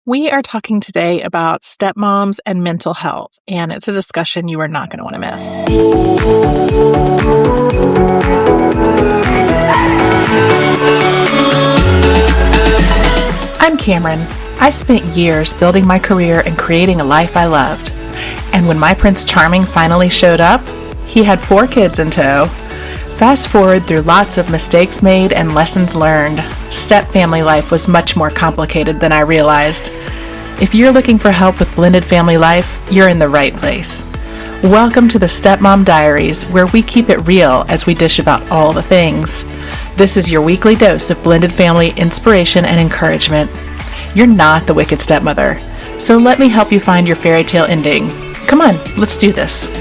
We are talking today about stepmoms and mental health, and it's a discussion you are not going to want to miss. I'm Cameron. I spent years building my career and creating a life I loved. And when my Prince Charming finally showed up, he had 4 kids in tow. Fast forward through lots of mistakes made and lessons learned, stepfamily life was much more complicated than I realized. If you're looking for help with blended family life, you're in the right place. Welcome to the Stepmom Diaries, where we keep it real as we dish about all the things. This is your weekly dose of blended family inspiration and encouragement. You're not the wicked stepmother, so let me help you find your fairy tale ending. Come on, let's do this.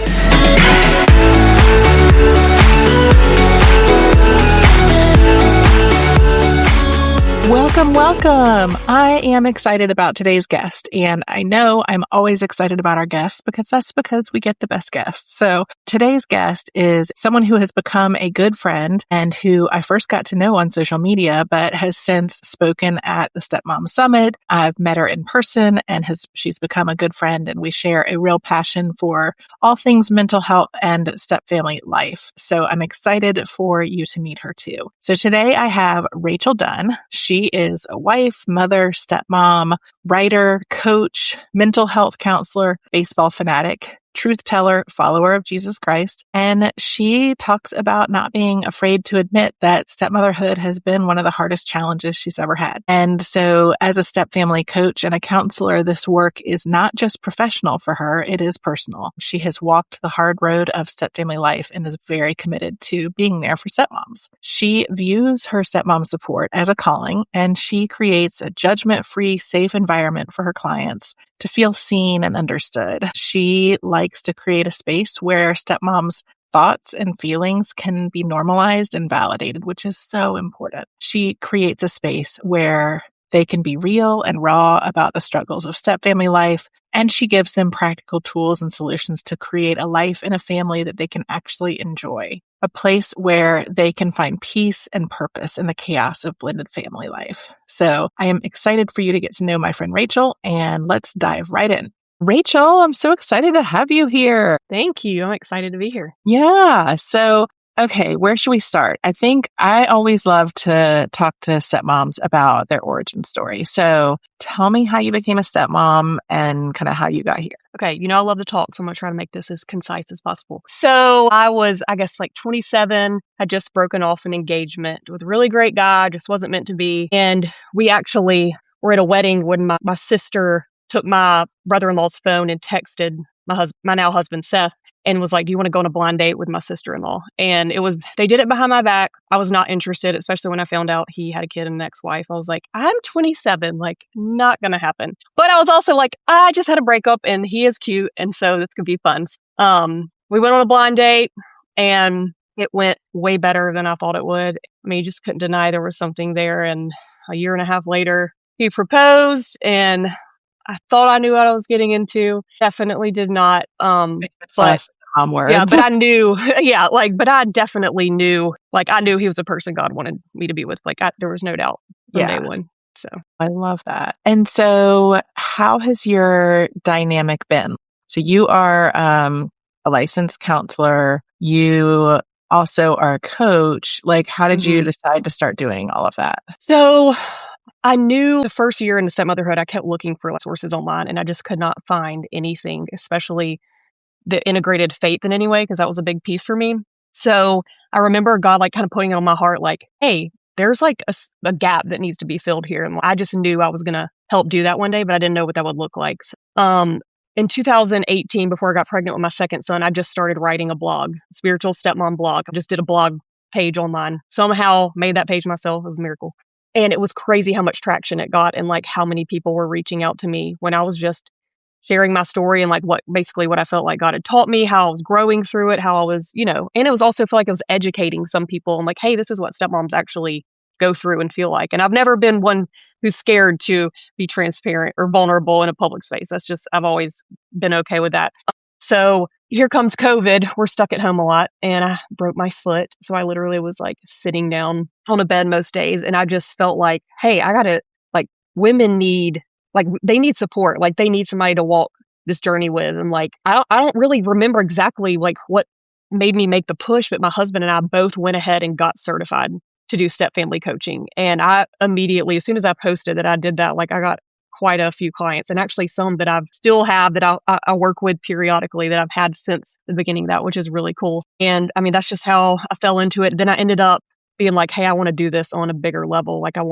Welcome. I am excited about today's guest, and I know I'm always excited about our guests because we get the best guests. So today's guest is someone who has become a good friend and who I first got to know on social media, but has since spoken at the Stepmom Summit. I've met her in person, and she's become a good friend, and we share a real passion for all things mental health and stepfamily life. So I'm excited for you to meet her too. So today I have Rachel Dunne. She is a wife, mother, stepmom, writer, coach, mental health counselor, baseball fanatic, truth teller, follower of Jesus Christ. And she talks about not being afraid to admit that stepmotherhood has been one of the hardest challenges she's ever had. And so as a stepfamily coach and a counselor, this work is not just professional for her, it is personal. She has walked the hard road of stepfamily life and is very committed to being there for stepmoms. She views her stepmom support as a calling, and she creates a judgment-free, safe environment for her clients to feel seen and understood. She likes to create a space where stepmoms' thoughts and feelings can be normalized and validated, which is so important. She creates a space where they can be real and raw about the struggles of stepfamily life, and she gives them practical tools and solutions to create a life in a family that they can actually enjoy, a place where they can find peace and purpose in the chaos of blended family life. So I am excited for you to get to know my friend Rachel, and let's dive right in. Rachel, I'm so excited to have you here. Thank you. I'm excited to be here. Yeah. So, okay, where should we start? I think I always love to talk to stepmoms about their origin story. So tell me how you became a stepmom and kind of how you got here. Okay, I love to talk, so I'm going to try to make this as concise as possible. So I was, 27, had just broken off an engagement with a really great guy, just wasn't meant to be. And we actually were at a wedding when my sister took my brother-in-law's phone and texted my now husband, Seth, and was like, do you want to go on a blind date with my sister-in-law? And they did it behind my back. I was not interested, especially when I found out he had a kid and an ex-wife. I was like, I'm 27, not going to happen. But I was also like, I just had a breakup and he is cute. And so this could be fun. We went on a blind date and it went way better than I thought it would. I mean, you just couldn't deny there was something there. And a year and a half later, he proposed, and I thought I knew what I was getting into. Definitely did not. But words. Yeah, but I knew. Yeah, but I definitely knew. I knew he was a person God wanted me to be with. There was no doubt from day one. So I love that. And so, how has your dynamic been? So you are a licensed counselor. You also are a coach. How did you decide to start doing all of that? So I knew the first year into stepmotherhood, I kept looking for sources online, and I just could not find anything, especially the integrated faith in any way, because that was a big piece for me. So I remember God kind of putting it on my heart, hey, there's a gap that needs to be filled here. And I just knew I was going to help do that one day, but I didn't know what that would look like. So, in 2018, before I got pregnant with my second son, I just started writing a blog, spiritual stepmom blog. I just did a blog page online. Somehow made that page myself. It was a miracle. And it was crazy how much traction it got and how many people were reaching out to me when I was just sharing my story and what I felt like God had taught me, how I was growing through it, how I was, and it was also feel like it was educating some people. I'm hey, this is what stepmoms actually go through and feel like. And I've never been one who's scared to be transparent or vulnerable in a public space. I've always been okay with that. So here comes COVID. We're stuck at home a lot, and I broke my foot. So I literally was sitting down on a bed most days. And I just felt hey, I gotta, women need like they need support. Like they need somebody to walk this journey with. And like, I don't really remember exactly like what made me make the push, but my husband and I both went ahead and got certified to do step family coaching. And I immediately, as soon as I posted that I did that, like I got quite a few clients, and actually some that I still have that I work with periodically that I've had since the beginning of that, which is really cool. And I mean, that's just how I fell into it. Then I ended up being like, hey, I want to do this on a bigger level. Like I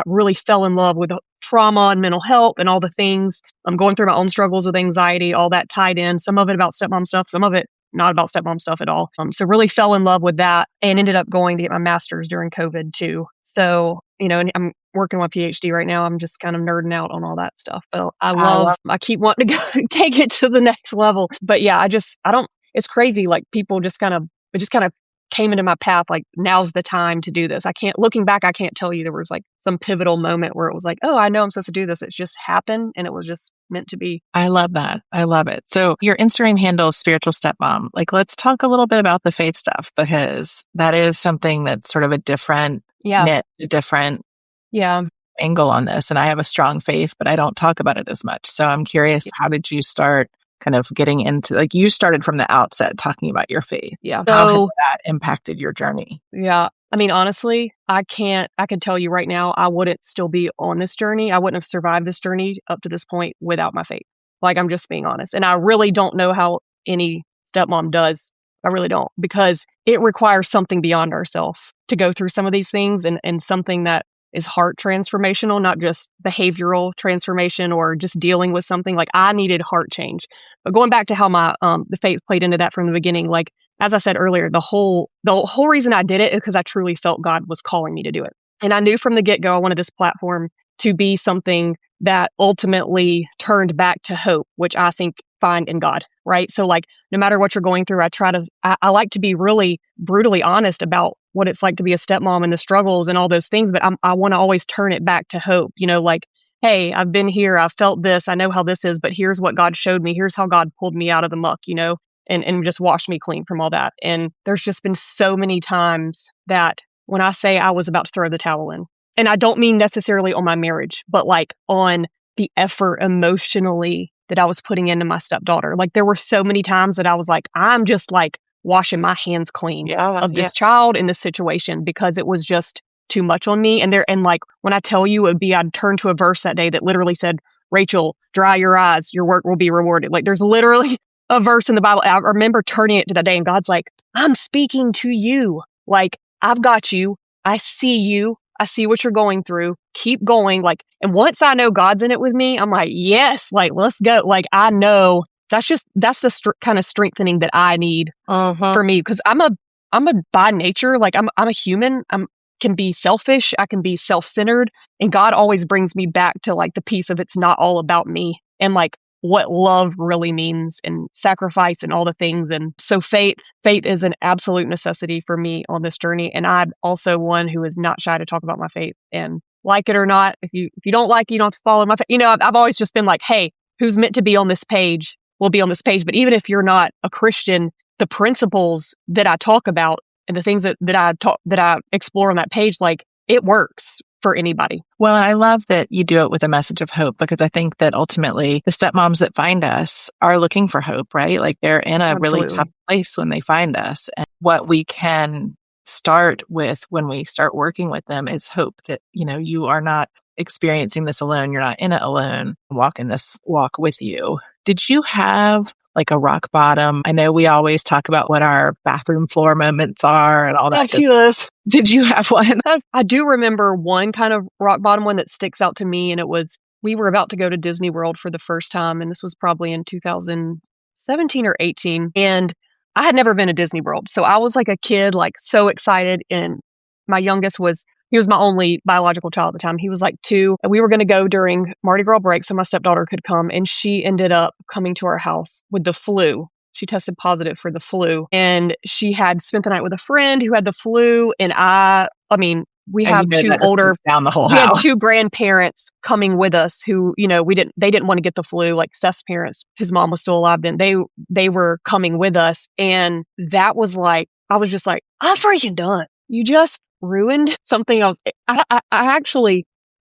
really fell in love with trauma and mental health and all the things. I'm going through my own struggles with anxiety, all that tied in, some of it about stepmom stuff, some of it not about stepmom stuff at all. So really fell in love with that and ended up going to get my master's during COVID too. So, and I'm working on my PhD right now. I'm just kind of nerding out on all that stuff. But I keep wanting to go take it to the next level. But yeah, it's crazy. Like people it just kind of came into my path. Like now's the time to do this. Looking back, I can't tell you there was like some pivotal moment where it was like, oh, I know I'm supposed to do this. It just happened and it was just meant to be. I love that. I love it. So your Instagram handle is Spiritual Stepmom. Like, let's talk a little bit about the faith stuff, because that is something that's sort of a different niche, a different angle on this. And I have a strong faith, but I don't talk about it as much. So I'm curious, how did you start kind of getting into, like, you started from the outset talking about your faith. Yeah. How has that impacted your journey? Yeah. I mean, honestly, I can tell you right now, I wouldn't still be on this journey. I wouldn't have survived this journey up to this point without my faith. Like, I'm just being honest. And I really don't know how any stepmom does. I really don't, because it requires something beyond ourselves to go through some of these things, and something that is heart transformational, not just behavioral transformation or just dealing with something. Like I needed heart change. But going back to how my the faith played into that from the beginning, like as I said earlier, the whole reason I did it is because I truly felt God was calling me to do it. And I knew from the get-go I wanted this platform to be something that ultimately turned back to hope, which I think find in God, right? So like no matter what you're going through, I like to be really brutally honest about what it's like to be a stepmom and the struggles and all those things, but I want to always turn it back to hope, like, hey, I've been here, I've felt this, I know how this is, but here's what God showed me, here's how God pulled me out of the muck, and just washed me clean from all that. And there's just been so many times that when I say I was about to throw the towel in, and I don't mean necessarily on my marriage, but like on the effort emotionally that I was putting into my stepdaughter. Like there were so many times that I was like, I'm just like washing my hands clean of this child in this situation, because it was just too much on me. And like when I tell you I'd turn to a verse that day that literally said, Rachel, dry your eyes, your work will be rewarded. Like there's literally a verse in the Bible. I remember turning it to that day and God's like, I'm speaking to you. Like I've got you. I see you. I see what you're going through. Keep going. Like, and once I know God's in it with me, I'm like, yes, like, let's go. Like, I know that's the kind of strengthening that I need for me. Cause I'm a by nature, like I'm a human. Can be selfish. I can be self-centered, and God always brings me back to like the piece of it's not all about me, and like what love really means, and sacrifice and all the things. And so faith is an absolute necessity for me on this journey. And I'm also one who is not shy to talk about my faith, and like it or not, if you don't like it, you don't have to follow my faith. I've always just been like, hey, who's meant to be on this page will be on this page. But even if you're not a Christian, the principles that I talk about and the things that I explore on that page, like it works for anybody. Well, I love that you do it with a message of hope, because I think that ultimately the stepmoms that find us are looking for hope, right? Like they're in a really tough place when they find us. And what we can start with when we start working with them is hope that, you are not experiencing this alone. You're not in it alone. Walking this walk with you. Did you have like a rock bottom? I know we always talk about what our bathroom floor moments are and all that. Fabulous. Did you have one? I do remember one kind of rock bottom one that sticks out to me. And it was, we were about to go to Disney World for the first time. And this was probably in 2017 or 18. And I had never been to Disney World. So I was like a kid, like so excited. And my youngest he was my only biological child at the time. He was like 2, and we were going to go during Mardi Gras break so my stepdaughter could come. And she ended up coming to our house with the flu. She tested positive for the flu, and she had spent the night with a friend who had the flu. And we have two older, down the whole we house. had 2 grandparents coming with us who, they didn't want to get the flu. Like Seth's parents, his mom was still alive then. They were coming with us. And that was like, I was just like, I'm freaking done. You just ruined something else. I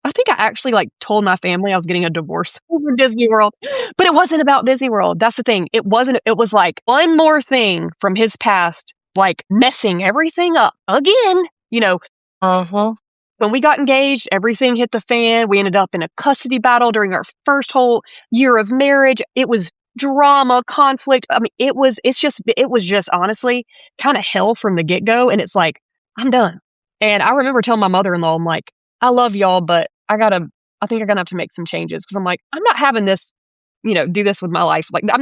I think I actually like told my family I was getting a divorce over Disney World, but it wasn't about Disney World. That's the thing. It wasn't. It was like one more thing from his past, like messing everything up again. You know, Uh-huh. when we got engaged, everything hit the fan. We ended up in a custody battle during our first whole year of marriage. It was drama, conflict. I mean, it was just honestly kind of hell from the get-go. And it's like, I'm done. And I remember telling my mother-in-law, I'm like, I love y'all, but I think I'm gonna have to make some changes. Cause I'm like, I'm not having this, do this with my life. Like, I'm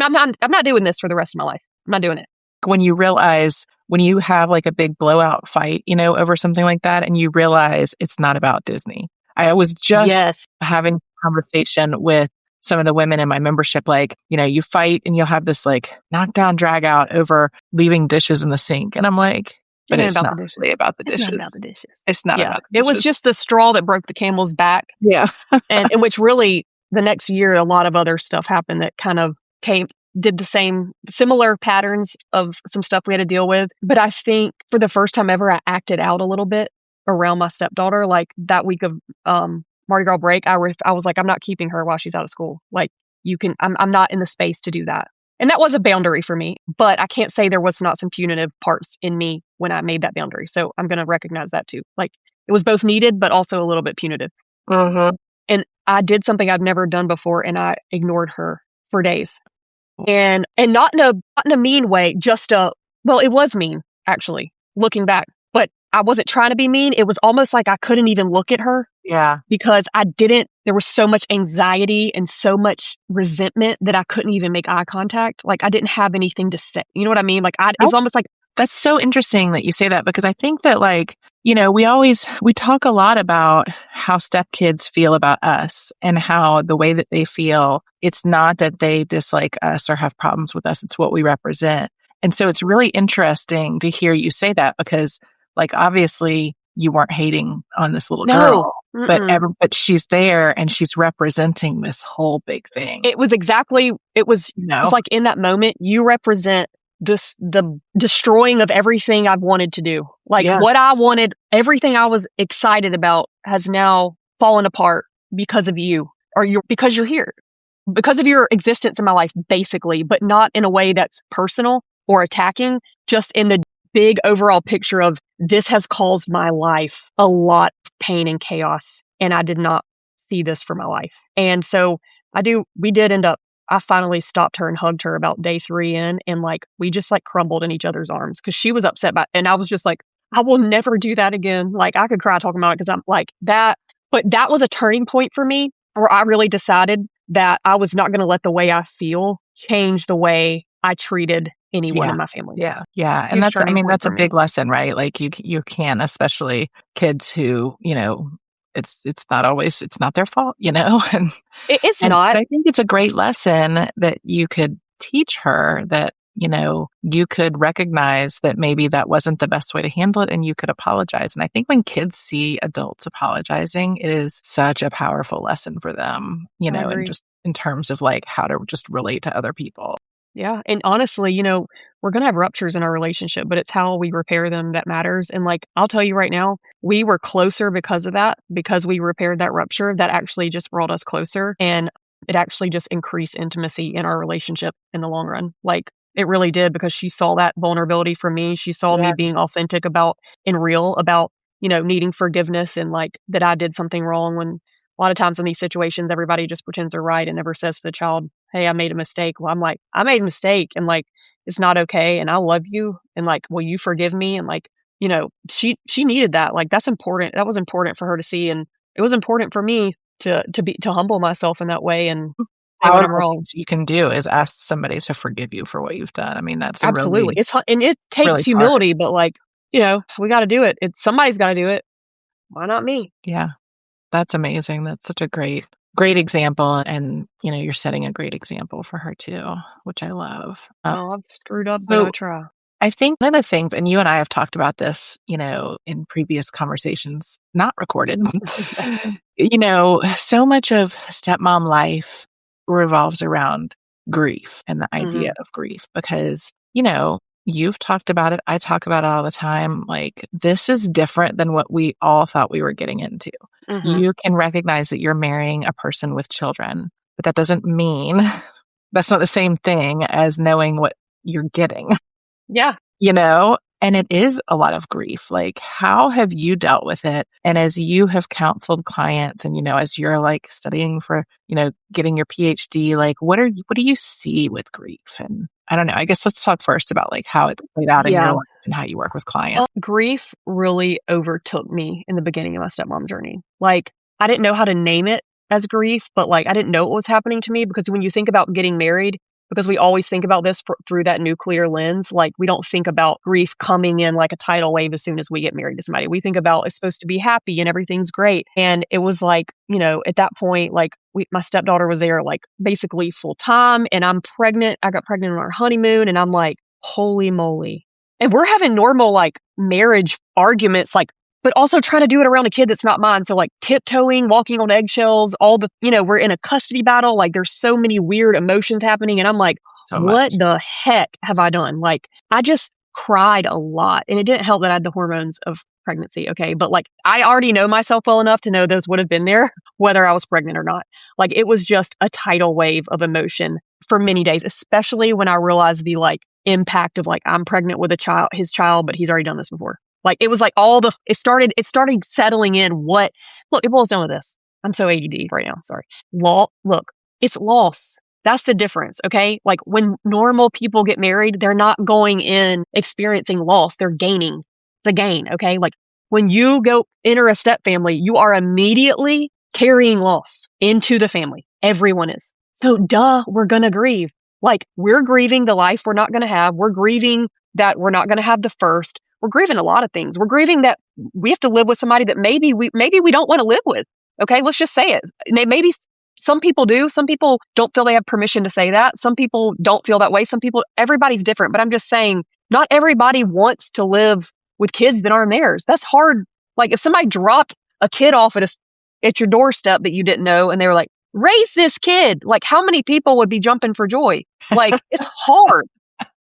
not doing this for the rest of my life. I'm not doing it. When you realize, when you have like a big blowout fight, over something like that, and you realize it's not about Disney. I was just Yes. having a conversation with some of the women in my membership, like, you fight and you'll have this like knockdown drag out over leaving dishes in the sink. And I'm like, but it's not really about the dishes. It's not about the dishes. It's not about the dishes. It was just the straw that broke the camel's back. Yeah. and in which really the next year, a lot of other stuff happened that kind of did the similar patterns of some stuff we had to deal with. But I think for the first time ever, I acted out a little bit around my stepdaughter. Like that week of Mardi Gras break, I was like, I'm not keeping her while she's out of school. Like I'm not in the space to do that. And that was a boundary for me, but I can't say there was not some punitive parts in me when I made that boundary. So I'm going to recognize that too. Like it was both needed, but also a little bit punitive. Mm-hmm. And I did something I've never done before, and I ignored her for days. And not in a mean way, it was mean, actually, looking back. But I wasn't trying to be mean. It was almost like I couldn't even look at her. Yeah. Because there was so much anxiety and so much resentment that I couldn't even make eye contact. Like I didn't have anything to say. You know what I mean? Like it's almost like. That's so interesting that you say that, because I think that like, we talk a lot about how stepkids feel about us and how the way that they feel, it's not that they dislike us or have problems with us. It's what we represent. And so it's really interesting to hear you say that, because like, obviously you weren't hating on this little girl, but she's there and she's representing this whole big thing. It was like in that moment, you represent the destroying of everything I've wanted to do. Like what I wanted, everything I was excited about has now fallen apart because of you, because you're here, because of your existence in my life, basically, but not in a way that's personal or attacking, just in the big overall picture of this has caused my life a lot of pain and chaos. And I did not see this for my life. And so we did end up, I finally stopped her and hugged her about day 3 in, and like we just like crumbled in each other's arms because she was upset and I was just like, I will never do that again. Like I could cry talking about it because I'm like that. But that was a turning point for me where I really decided that I was not going to let the way I feel change the way I treated anyone in my family. Yeah. Yeah. And that's a big lesson, right? Like you can, especially kids who, it's not their fault, and it's not. I think it's a great lesson that you could teach her, that, you could recognize that maybe that wasn't the best way to handle it and you could apologize. And I think when kids see adults apologizing, it is such a powerful lesson for them, and just in terms of like how to just relate to other people. Yeah. And honestly, we're going to have ruptures in our relationship, but it's how we repair them that matters. And like, I'll tell you right now, we were closer because of that, because we repaired that rupture. That actually just brought us closer, and it actually just increased intimacy in our relationship in the long run. Like it really did, because she saw that vulnerability from me. She saw me being authentic about needing forgiveness, and like that I did something wrong. When a lot of times in these situations, everybody just pretends they're right and never says to the child, hey, I made a mistake. Well, I'm like, I made a mistake, and like, it's not okay. And I love you. And like, will you forgive me? And like, she needed that. Like, that's important. That was important for her to see. And it was important for me to humble myself in that way and say when I'm wrong. You can do is ask somebody to forgive you for what you've done. I mean, that's absolutely. And it takes really humility, but like, we got to do it. Somebody's got to do it. Why not me? Yeah. That's amazing. That's such a great example. And, you're setting a great example for her too, which I love. I've screwed up, but I try. I think one of the things, and you and I have talked about this, in previous conversations, not recorded, so much of stepmom life revolves around grief and the idea of grief, because, You've talked about it. I talk about it all the time. Like, this is different than what we all thought we were getting into. Mhm. You can recognize that you're marrying a person with children, but that doesn't mean that's not the same thing as knowing what you're getting, Yeah. you know? And it is a lot of grief. Like, how have you dealt with it? And as you have counseled clients and, as you're like studying for, getting your PhD, like, what do you see with grief? And I don't know, I guess let's talk first about like how it played out in your Yeah. life and how you work with clients. Grief really overtook me in the beginning of my stepmom journey. Like, I didn't know how to name it as grief, but like, I didn't know what was happening to me because when you think about getting married, because we always think about this through that nuclear lens, like we don't think about grief coming in like a tidal wave as soon as we get married to somebody. We think about it's supposed to be happy and everything's great. And it was like, at that point, like my stepdaughter was there like basically full time and I'm pregnant. I got pregnant on our honeymoon and I'm like, holy moly. And we're having normal like marriage arguments, like, but also trying to do it around a kid that's not mine. So like tiptoeing, walking on eggshells, we're in a custody battle. Like there's so many weird emotions happening. And I'm like, So what much. the heck have I done? Like I just cried a lot and it didn't help that I had the hormones of pregnancy. Okay. But like I already know myself well enough to know those would have been there whether I was pregnant or not. Like it was just a tidal wave of emotion for many days, especially when I realized the like impact of like I'm pregnant with his child, but he's already done this before. Like it was like it started settling in look, it boils down to this. I'm so ADD right now. Sorry. Look, it's loss. That's the difference. Okay. Like when normal people get married, they're not going in experiencing loss. They're gaining. It's a gain. Okay. Like when you go enter a step family, you are immediately carrying loss into the family. Everyone is. So we're going to grieve. Like we're grieving the life we're not going to have. We're grieving that we're not going to have the first. We're grieving a lot of things. We're grieving that we have to live with somebody that maybe we don't want to live with. Okay, let's just say it. Maybe some people do. Some people don't feel they have permission to say that. Some people don't feel that way. Everybody's different. But I'm just saying, not everybody wants to live with kids that aren't theirs. That's hard. Like if somebody dropped a kid off at your doorstep that you didn't know, and they were like, raise this kid. Like how many people would be jumping for joy? Like it's hard.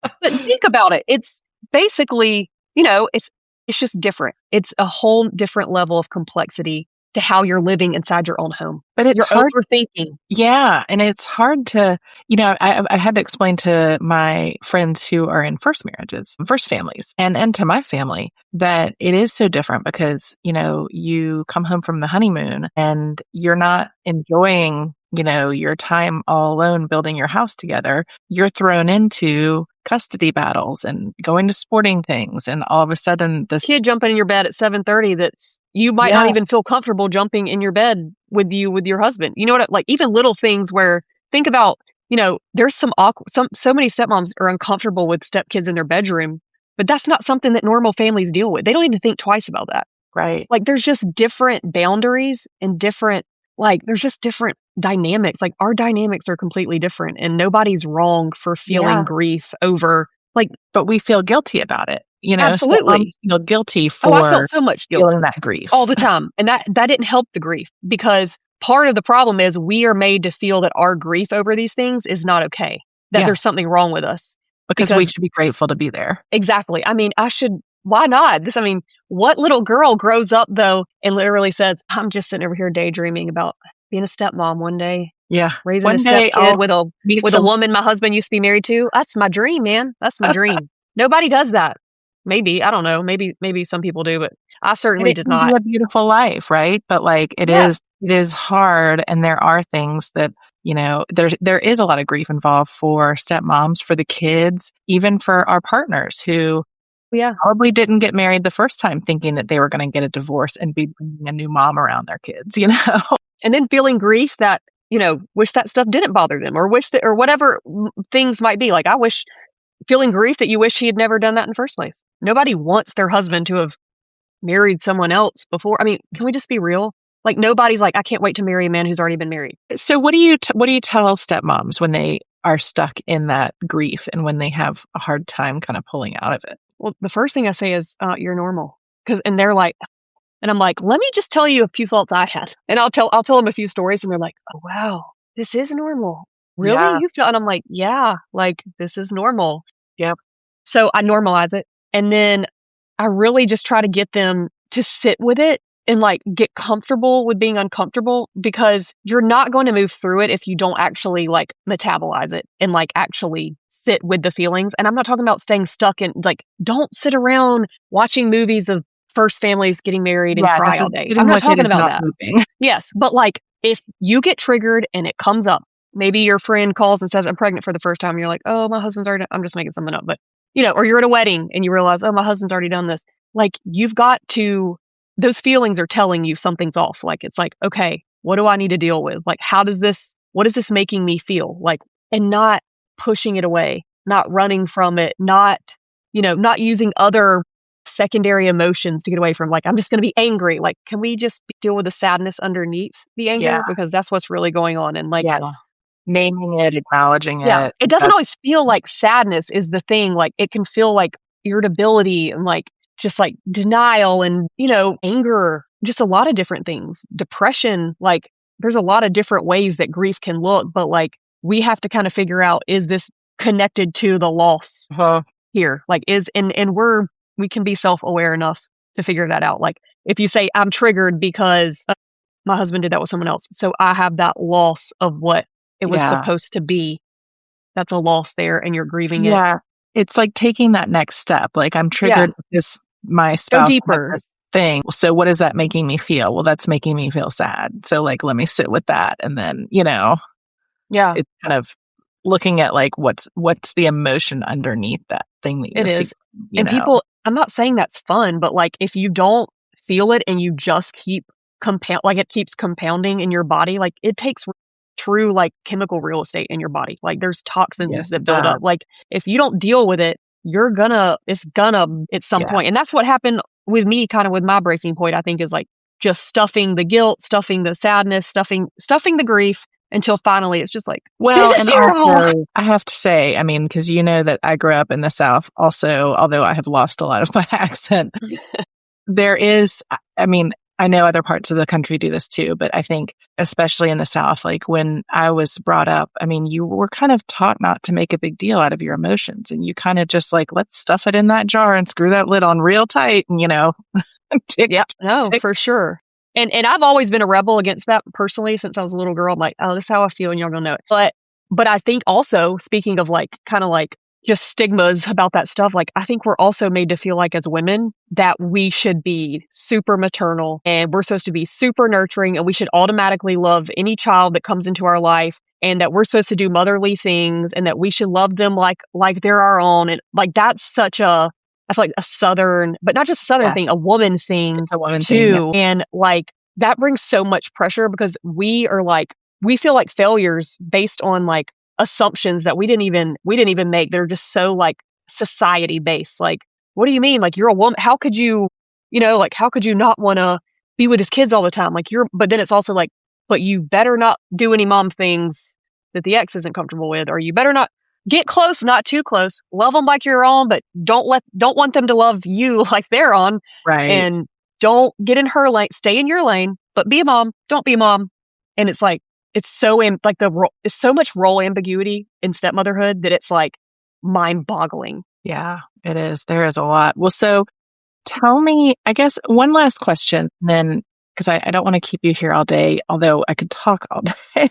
But think about it. It's basically, it's just different. It's a whole different level of complexity to how you're living inside your own home. But it's You're hard. overthinking. Yeah. And it's hard to, I had to explain to my friends who are in first marriages, first families, and to my family that it is so different because, you come home from the honeymoon and you're not enjoying, your time all alone building your house together. You're thrown into custody battles and going to sporting things. And all of a sudden this kid jumping in your bed at 7:30 that's you might not even feel comfortable jumping in your bed with your husband. You know what? Like even little things where think about, there's so many stepmoms are uncomfortable with stepkids in their bedroom, but that's not something that normal families deal with. They don't need to think twice about that. Right. Like there's just different boundaries and there's just different dynamics. Like our dynamics are completely different and nobody's wrong for feeling grief over but we feel guilty about it. Absolutely. Feel guilty for I felt so much guilt feeling that grief all the time. And that didn't help the grief because part of the problem is we are made to feel that our grief over these things is not okay, that there's something wrong with us. Because we should be grateful to be there. Exactly. I mean, why not? What little girl grows up though and literally says, I'm just sitting over here daydreaming about being a stepmom one day. Yeah. Raising a stepkid with a woman my husband used to be married to. That's my dream, man. That's my dream. Nobody does that. Maybe, I don't know. Maybe some people do, but I certainly did not. It's a beautiful life, right? But like it is hard, and there are things that there is a lot of grief involved for stepmoms, for the kids, even for our partners who probably didn't get married the first time thinking that they were going to get a divorce and be bringing a new mom around their kids, And then feeling grief that wish that stuff didn't bother them, or or whatever things might be. Like feeling grief that you wish he had never done that in the first place. Nobody wants their husband to have married someone else before. I mean, can we just be real? Like nobody's like, I can't wait to marry a man who's already been married. So what do you tell stepmoms when they are stuck in that grief and when they have a hard time kind of pulling out of it? Well, the first thing I say is, you're normal. And they're like, and I'm like, let me just tell you a few thoughts I had. And I'll tell them a few stories and they're like, oh, wow, this is normal. Really? Yeah. You feel, and I'm like, yeah, like this is normal. Yep. So I normalize it. And then I really just try to get them to sit with it and like get comfortable with being uncomfortable, because you're not going to move through it if you don't actually like metabolize it and like actually sit with the feelings. And I'm not talking about staying stuck in like, don't sit around watching movies of first families getting married and Yeah, no, cry so all day. sitting I'm not with it talking is about not that. moving. Yes. But like if you get triggered and it comes up, maybe your friend calls and says, I'm pregnant for the first time. And you're like, oh, my husband's already, I'm just making something up. But, you know, or you're at a wedding and you realize, oh, my husband's already done this. Like you've got to, those feelings are telling you something's off. Like, it's like, okay, what do I need to deal with? Like, what is this making me feel? Like, and not pushing it away, not running from it, not, you know, not using other secondary emotions to get away from, like, I'm just going to be angry. Like, can we just deal with the sadness underneath the anger? Yeah. Because that's what's really going on. And like, Yeah. Naming it, acknowledging yeah, it. it doesn't That's, always feel like sadness is the thing. Like it can feel like irritability and like just like denial and, you know, anger, just a lot of different things. Depression, like there's a lot of different ways that grief can look, but like we have to kind of figure out, is this connected to the loss here? Like and we can be self-aware enough to figure that out. Like if you say I'm triggered because my husband did that with someone else, so I have that loss of what it was yeah. supposed to be. That's a loss there and you're grieving it. Yeah. It's like taking that next step. Like I'm triggered because my Go spouse had deeper. this thing. So what is that making me feel? Well, that's making me feel sad. So like, let me sit with that. And then, you know, Yeah, it's kind of looking at like, what's the emotion underneath that thing that it you're is. feeling, you And know? people, I'm not saying that's fun, but like if you don't feel it and you just keep like it keeps compounding in your body, like it takes true like chemical real estate in your body. Like there's toxins Yes, that it build up. does. Like if you don't deal with it, it's gonna at some Yeah. point. And that's what happened with me, kind of with my breaking point, I think, is like just stuffing the guilt, stuffing the sadness, stuffing the grief until finally it's just like, Well, this is and terrible. also I have to say, I mean, because you know that I grew up in the South also, although I have lost a lot of my accent, there is, I mean, I know other parts of the country do this too, but I think especially in the South, like when I was brought up, I mean, you were kind of taught not to make a big deal out of your emotions, and you kind of just like, let's stuff it in that jar and screw that lid on real tight and, you know, Yeah, no, for sure. And I've always been a rebel against that personally since I was a little girl. I'm like, oh, this is how I feel and y'all gonna know it. But I think also, speaking of like kind of like just stigmas about that stuff, like I think we're also made to feel like as women that we should be super maternal and we're supposed to be super nurturing and we should automatically love any child that comes into our life, and that we're supposed to do motherly things and that we should love them like they're our own. And like that's such a, I feel like a Southern, but not just a Southern thing, a woman thing it's a woman too. thing. And like that brings so much pressure because we feel like failures based on like assumptions that we didn't even make. They're just so like society based. Like, what do you mean? Like you're a woman. How could you, like how could you not want to be with his kids all the time? Like but then it's also like, but you better not do any mom things that the ex isn't comfortable with, or you better not get close, not too close. Love them like your own, but don't want them to love you like they're on. Right. And don't get in her lane. Stay in your lane, but be a mom. Don't be a mom. And it's like it's so it's so much role ambiguity in stepmotherhood that it's like mind-boggling. Yeah, it is. There is a lot. Well, so tell me, I guess one last question, then, because I don't want to keep you here all day, although I could talk all day.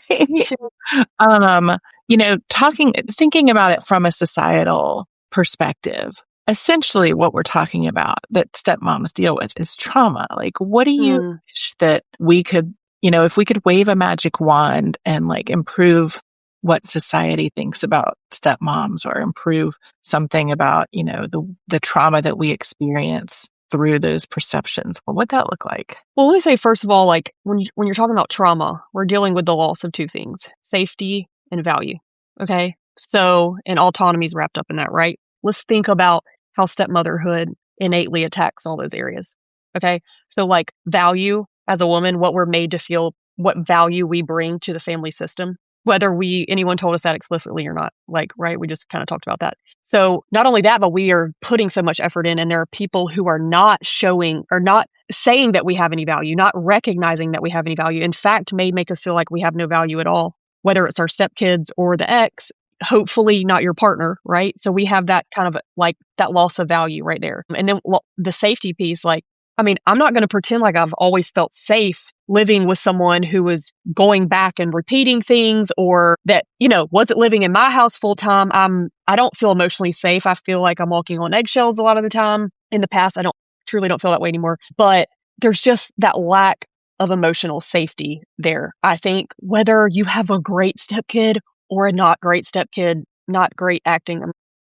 Thinking about it from a societal perspective, essentially what we're talking about that stepmoms deal with is trauma. Like, what do you wish that we could, if we could wave a magic wand and like improve what society thinks about stepmoms, or improve something about, the trauma that we experience through those perceptions, what would that look like? Well, let me say, first of all, like when you're talking about trauma, we're dealing with the loss of two things: safety and value. Okay. So, and autonomy is wrapped up in that, right? Let's think about how stepmotherhood innately attacks all those areas. Okay. So like value as a woman, what we're made to feel, what value we bring to the family system, whether anyone told us that explicitly or not, like, right? We just kind of talked about that. So not only that, but we are putting so much effort in, and there are people who are not showing or not saying that we have any value, not recognizing that we have any value. In fact, may make us feel like we have no value at all, whether it's our stepkids or the ex. hopefully not your partner, right? So we have that kind of like that loss of value right there. And then the safety piece, like, I mean, I'm not going to pretend like I've always felt safe living with someone who was going back and repeating things, or that, wasn't living in my house full time. I don't feel emotionally safe. I feel like I'm walking on eggshells a lot of the time. In the past, I truly don't feel that way anymore. But there's just that lack of emotional safety there. I think whether you have a great stepkid or a not great stepkid, not great acting,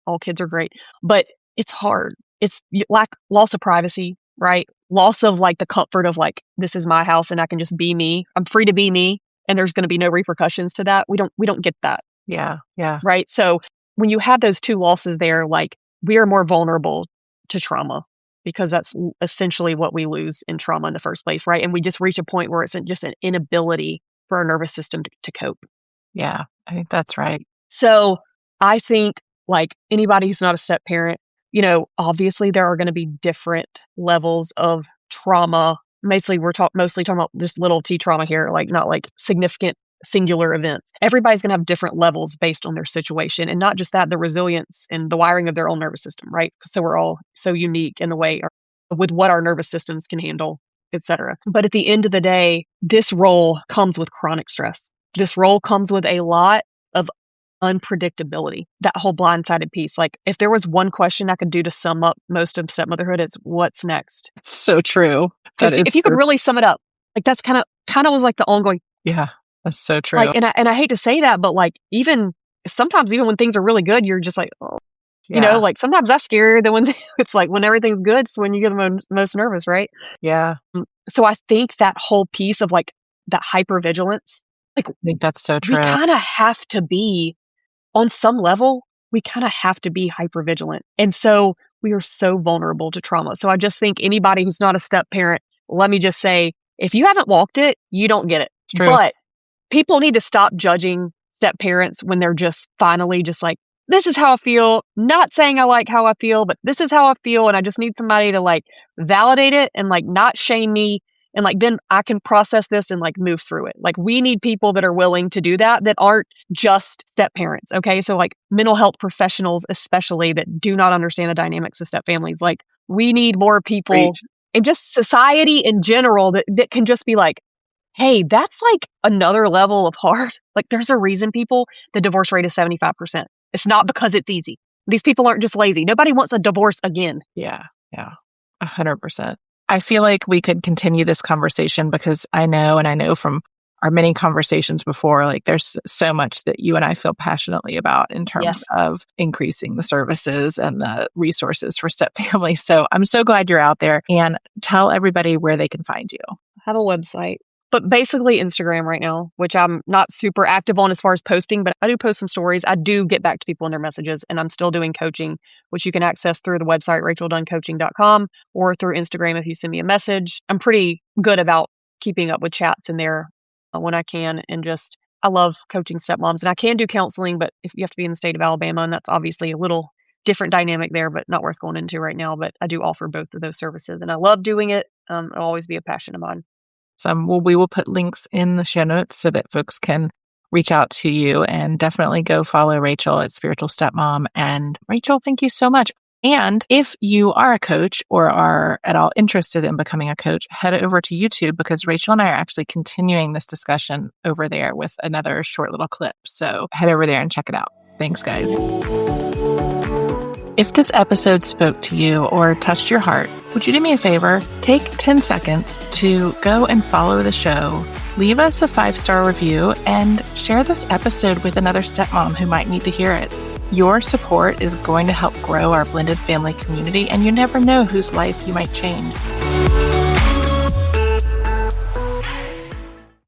all kids are great, but it's hard. It's loss of privacy, right? Loss of like the comfort of like, this is my house and I can just be me. I'm free to be me and there's going to be no repercussions to that. We don't get that. Yeah. Yeah. Right. So when you have those two losses there, like we are more vulnerable to trauma because that's essentially what we lose in trauma in the first place. Right. And we just reach a point where it's just an inability for our nervous system to cope. Yeah, I think that's right. So I think like anybody who's not a step parent, obviously there are going to be different levels of trauma. Mostly mostly talking about just little T trauma here, like not like significant singular events. Everybody's going to have different levels based on their situation. And not just that, the resilience and the wiring of their own nervous system, right? So we're all so unique in the way with what our nervous systems can handle, etc. But at the end of the day, this role comes with chronic stress. This role comes with a lot of unpredictability, that whole blindsided piece. Like if there was one question I could do to sum up most of stepmotherhood, it's what's next? So true. If you could really sum it up, like that's kind of was like the ongoing. Yeah, that's so true. Like, and I hate to say that, but like sometimes even when things are really good, you're just like, oh, like sometimes that's scarier than when it's like when everything's good. It's when you get the most nervous, right? Yeah. So I think that whole piece of like that hypervigilance, like I think that's so true. We kind of have to be on some level. We kind of have to be hypervigilant, and so we are so vulnerable to trauma. So I just think anybody who's not a step parent, let me just say, if you haven't walked it, you don't get it. It's true. But people need to stop judging step parents when they're just finally just like, this is how I feel. Not saying I like how I feel, but this is how I feel. And I just need somebody to like validate it and like not shame me. And like, then I can process this and like move through it. Like we need people that are willing to do that aren't just step parents. Okay. So like mental health professionals, especially that do not understand the dynamics of step families. Like we need more people and just society in general that can just be like, hey, that's like another level of hard. Like there's a reason the divorce rate is 75%. It's not because it's easy. These people aren't just lazy. Nobody wants a divorce again. Yeah. Yeah. 100%. I feel like we could continue this conversation because I know from our many conversations before, like there's so much that you and I feel passionately about in terms of increasing the services and the resources for step families. So I'm so glad you're out there, and tell everybody where they can find you. I have a website, but basically Instagram right now, which I'm not super active on as far as posting, but I do post some stories. I do get back to people in their messages, and I'm still doing coaching, which you can access through the website, racheldunnecoaching.com, or through Instagram if you send me a message. I'm pretty good about keeping up with chats in there when I can, and just, I love coaching stepmoms. And I can do counseling, but if you have to be in the state of Alabama, and that's obviously a little different dynamic there, but not worth going into right now. But I do offer both of those services, and I love doing it. It'll always be a passion of mine. Well, we will put links in the show notes so that folks can reach out to you, and definitely go follow Rachel at Spiritual Stepmom. And Rachel, thank you so much. And if you are a coach or are at all interested in becoming a coach, head over to YouTube, because Rachel and I are actually continuing this discussion over there with another short little clip. So head over there and check it out. Thanks, guys. If this episode spoke to you or touched your heart, would you do me a favor? Take 10 seconds to go and follow the show, leave us a 5-star review, and share this episode with another stepmom who might need to hear it. Your support is going to help grow our blended family community, and you never know whose life you might change.